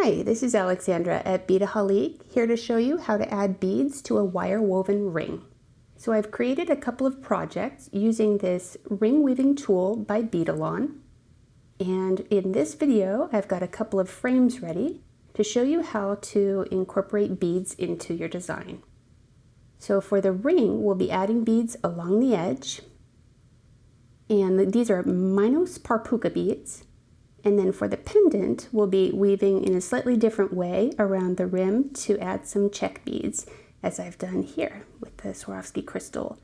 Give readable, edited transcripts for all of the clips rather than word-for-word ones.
Hi, this is Alexandra at Beadaholique, here to show you how to add beads to a wire woven ring. So I've created a couple of projects using this ring weaving tool by Beadalon. And in this video, I've got a couple of frames ready to show you how to incorporate beads into your design. So for the ring, we'll be adding beads along the edge. And these are Minos Puca beads. And then for the pendant, we'll be weaving in a slightly different way around the rim to add some check beads, as I've done here with the Swarovski crystal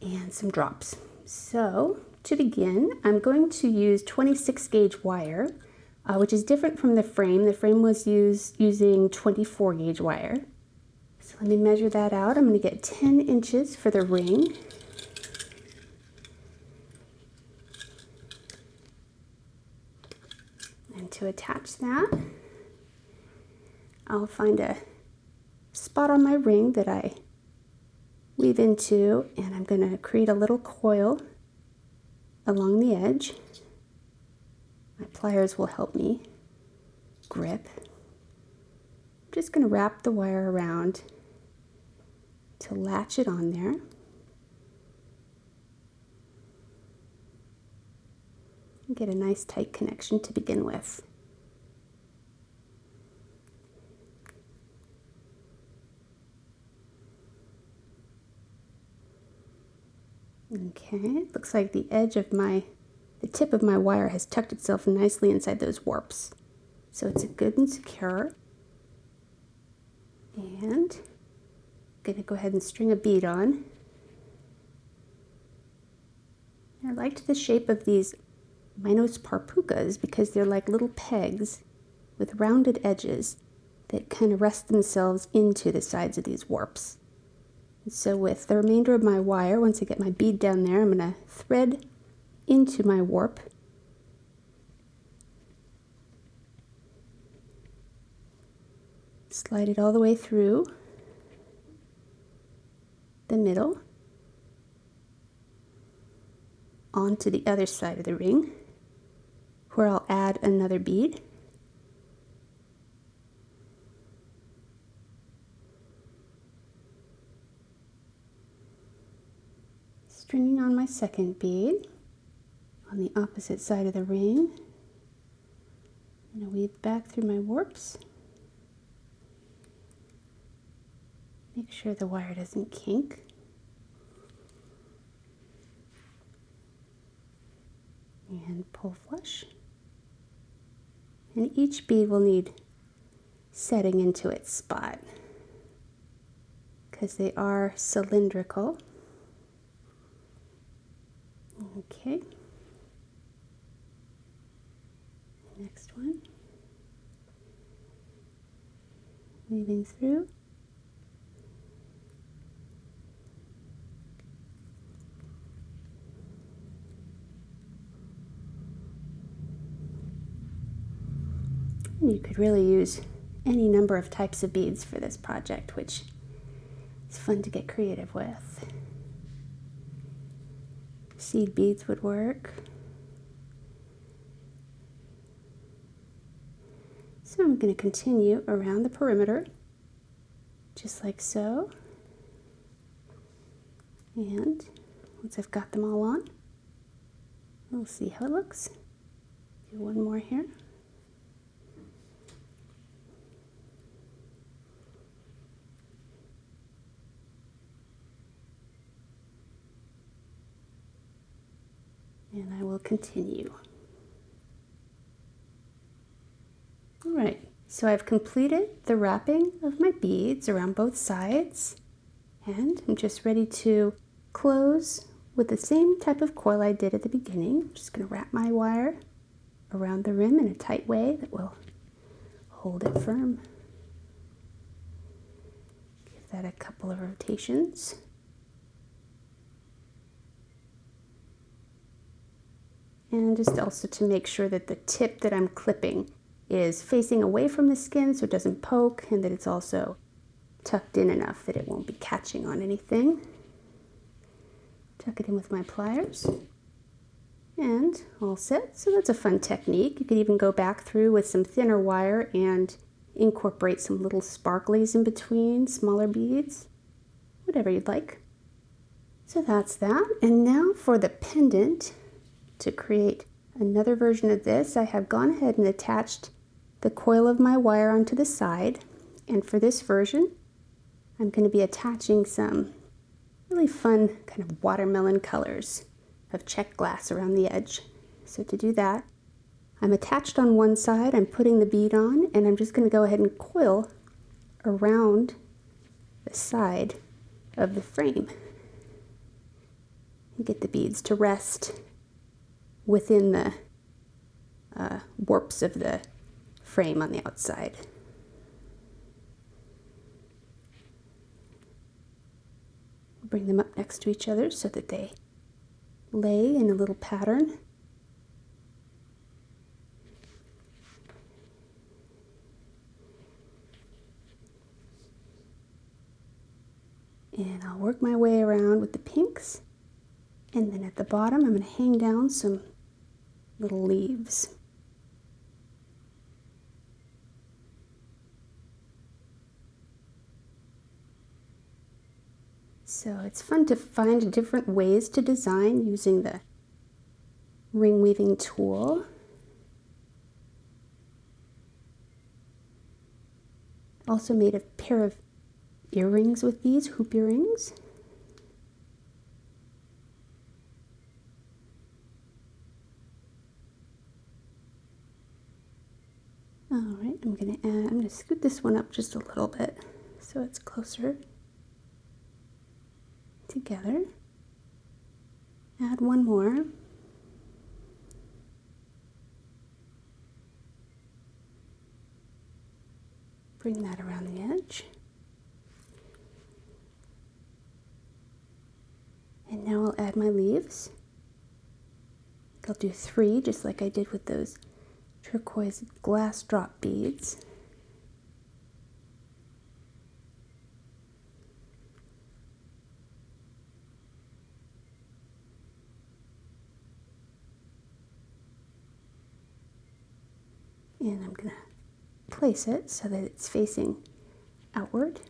and some drops. So to begin, I'm going to use 26 gauge wire, which is different from the frame. The frame was using 24 gauge wire. So let me measure that out. I'm going to get 10 inches for the ring. And to attach that, I'll find a spot on my ring that I weave into, and I'm going to create a little coil along the edge. My pliers will help me grip. I'm just going to wrap the wire around to latch it on there. Get a nice tight connection to begin with. Okay, looks like the tip of my wire has tucked itself nicely inside those warps. So it's good and secure. And I'm going to go ahead and string a bead on. I liked the shape of these Minos Pucas because they're like little pegs with rounded edges that kind of rest themselves into the sides of these warps. And so with the remainder of my wire, once I get my bead down there, I'm going to thread into my warp. Slide it all the way through the middle onto the other side of the ring, where I'll add another bead. Stringing on my second bead on the opposite side of the ring. I'm going to weave back through my warps. Make sure the wire doesn't kink. And pull flush. And each bead will need setting into its spot because they are cylindrical. Okay. Next one. Weaving through. You could really use any number of types of beads for this project, which is fun to get creative with. Seed beads would work. So I'm going to continue around the perimeter, just like so. And once I've got them all on, we'll see how it looks. Do one more here. And I will continue. All right, so I've completed the wrapping of my beads around both sides, and I'm just ready to close with the same type of coil I did at the beginning. I'm just going to wrap my wire around the rim in a tight way that will hold it firm. Give that a couple of rotations. And just also to make sure that the tip that I'm clipping is facing away from the skin so it doesn't poke, and that it's also tucked in enough that it won't be catching on anything. Tuck it in with my pliers. And all set. So that's a fun technique. You could even go back through with some thinner wire and incorporate some little sparklies in between, smaller beads, whatever you'd like. So that's that. And now for the pendant, to create another version of this, I have gone ahead and attached the coil of my wire onto the side. And for this version, I'm going to be attaching some really fun kind of watermelon colors of check glass around the edge. So to do that, I'm attached on one side, I'm putting the bead on, and I'm just going to go ahead and coil around the side of the frame and get the beads to rest within the warps of the frame on the outside. Bring them up next to each other so that they lay in a little pattern. And I'll work my way around with the pinks. And then at the bottom, I'm going to hang down some little leaves. So it's fun to find different ways to design using the ring weaving tool. Also made a pair of earrings with these, hoop earrings. All right, I'm going to scoot this one up just a little bit so it's closer together. Add one more. Bring that around the edge. And now I'll add my leaves. I'll do 3, just like I did with those turquoise glass drop beads. And I'm going to place it so that it's facing outward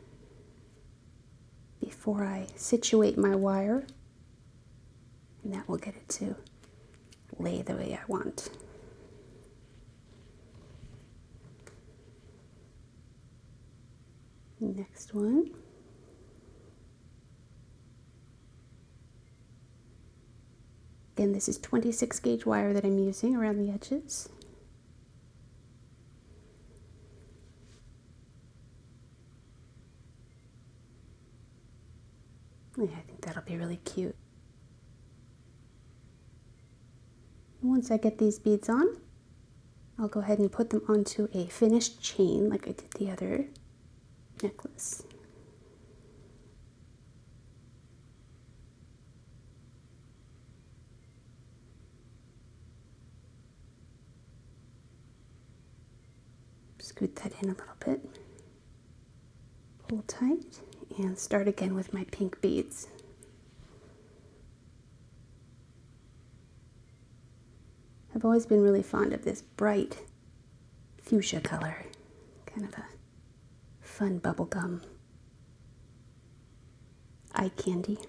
before I situate my wire, and that will get it to lay the way I want. Next one. Again, this is 26 gauge wire that I'm using around the edges. Yeah, I think that'll be really cute. Once I get these beads on, I'll go ahead and put them onto a finished chain like I did the other necklace. Scoot that in a little bit. Pull tight and start again with my pink beads. I've always been really fond of this bright fuchsia color, kind of a fun bubblegum eye candy.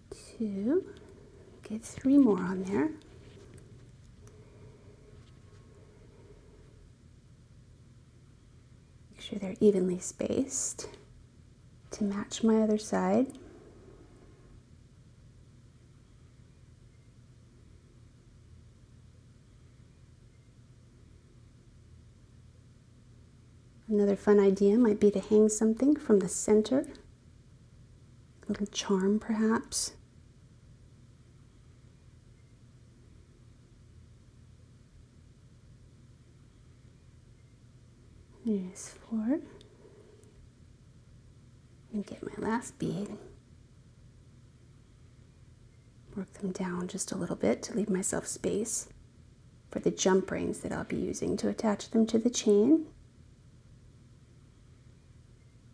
Two, get 3 more on there. Make sure they're evenly spaced to match my other side. Another fun idea might be to hang something from the center, a little charm perhaps. There's 4. And get my last bead. Work them down just a little bit to leave myself space for the jump rings that I'll be using to attach them to the chain.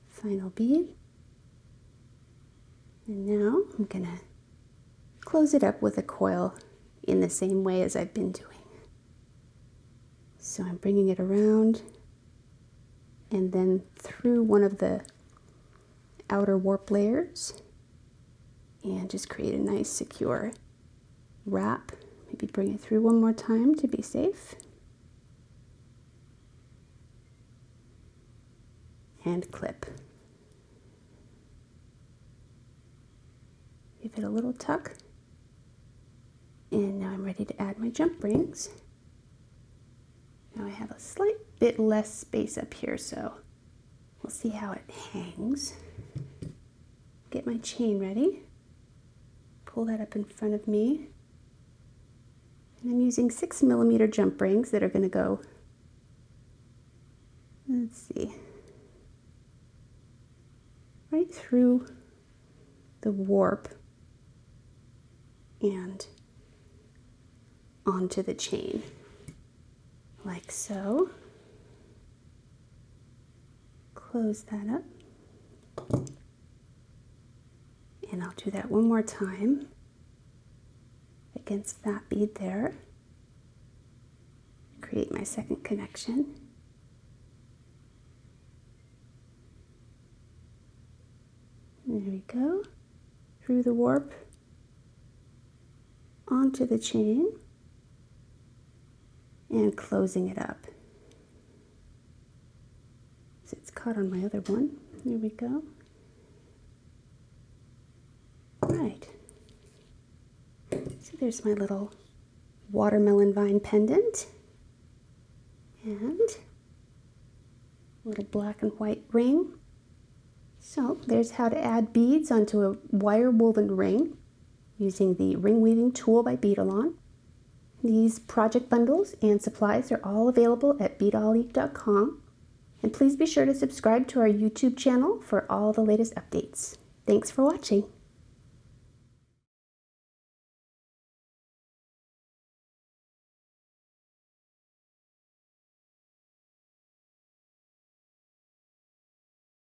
Final bead. And now I'm gonna close it up with a coil in the same way as I've been doing. So I'm bringing it around and then through one of the outer warp layers and just create a nice secure wrap. Maybe bring it through one more time to be safe. And clip. Give it a little tuck. And now I'm ready to add my jump rings. Now I have a slight bit less space up here, so we'll see how it hangs. Get my chain ready. Pull that up in front of me. And I'm using 6mm jump rings that are going to go, let's see, right through the warp and onto the chain, like so. Close that up. And I'll do that one more time against that bead there. Create my second connection. There we go. Through the warp, onto the chain, and closing it up. So it's caught on my other one. There we go. Right. So there's my little watermelon vine pendant. And a little black and white ring. So there's how to add beads onto a wire woven ring using the ring weaving tool by Beadalon. These project bundles and supplies are all available at beadaholique.com. And please be sure to subscribe to our YouTube channel for all the latest updates. Thanks for watching.